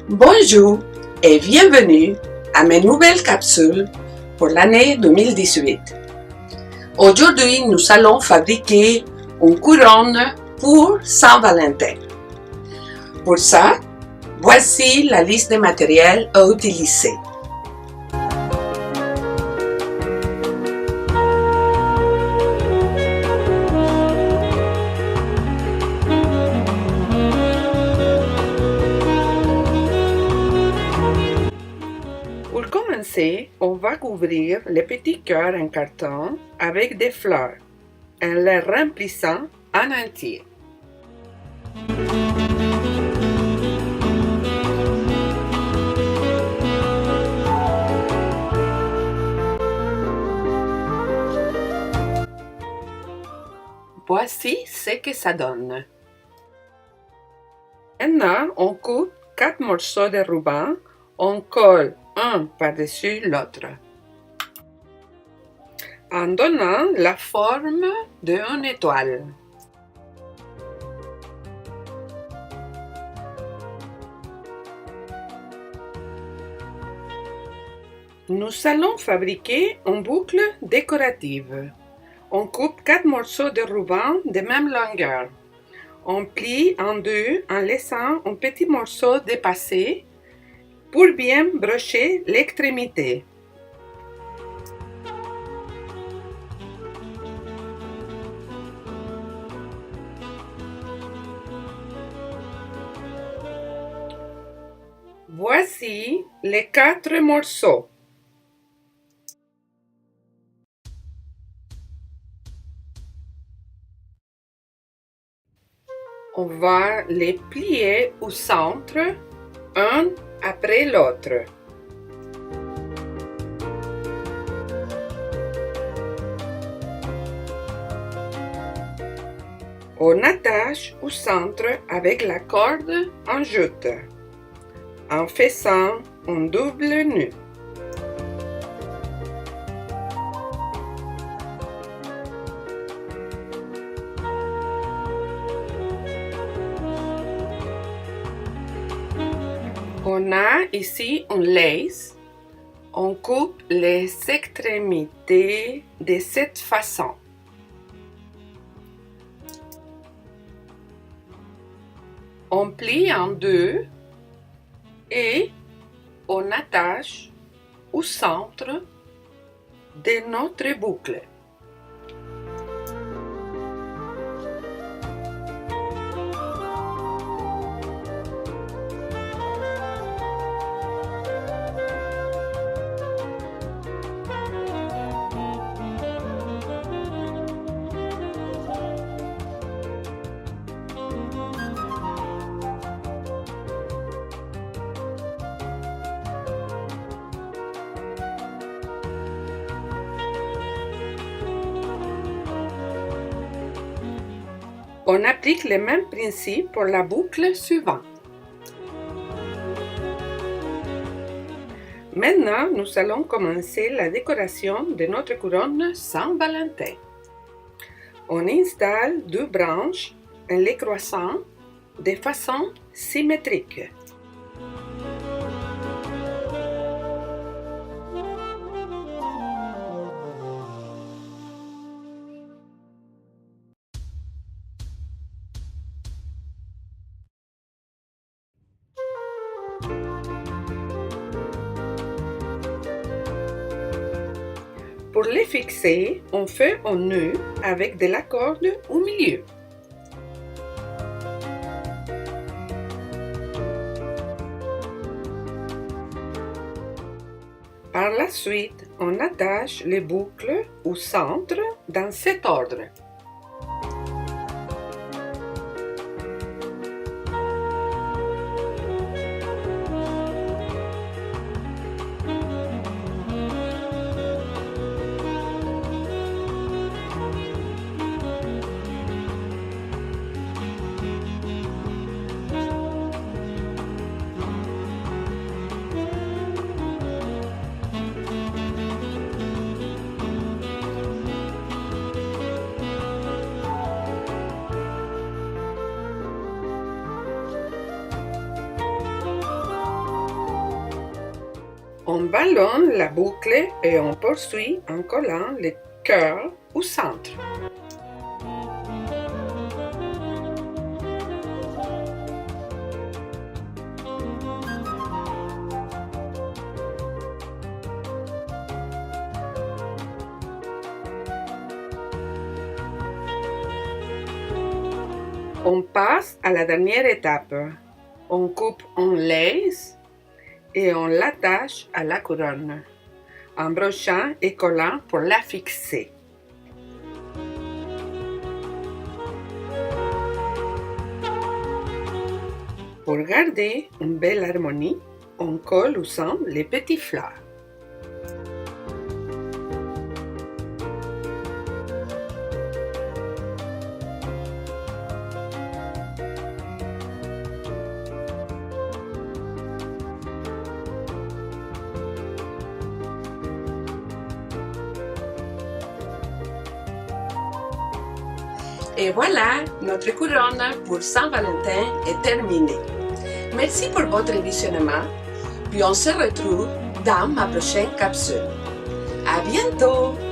Bonjour et bienvenue à mes nouvelles capsules pour l'année 2018. Aujourd'hui, nous allons fabriquer une couronne pour Saint-Valentin. Pour ça, voici la liste des matériels à utiliser. Pour commencer, on va couvrir les petits cœurs en carton avec des fleurs, en les remplissant en entier. Voici ce que ça donne. Maintenant, on coupe 4 morceaux de ruban, on colle un par-dessus l'autre, en donnant la forme d'une étoile. Nous allons fabriquer une boucle décorative. On coupe 4 morceaux de ruban de même longueur. On plie en deux en laissant un petit morceau dépassé pour bien brocher l'extrémité. Voici les 4 morceaux. On va les plier au centre, un après l'autre. On attache au centre avec la corde en jute, en faisant un double nœud. On a ici une lace. On coupe les extrémités de cette façon. On plie en deux et on attache au centre de notre boucle. On applique le même principe pour la boucle suivante. Maintenant, nous allons commencer la décoration de notre couronne Saint-Valentin. On installe 2 branches en les croisant de façon symétrique. Pour les fixer, on fait un nœud avec de la corde au milieu. Par la suite, on attache les boucles au centre dans cet ordre. On ballonne la boucle et on poursuit en collant le cœur au centre. On passe à la dernière étape. On coupe en lace et on l'attache à la couronne, en brochant et collant pour la fixer. Pour garder une belle harmonie, on colle ensemble les petites fleurs. Et voilà, notre couronne pour Saint-Valentin est terminée. Merci pour votre visionnement, puis on se retrouve dans ma prochaine capsule. À bientôt!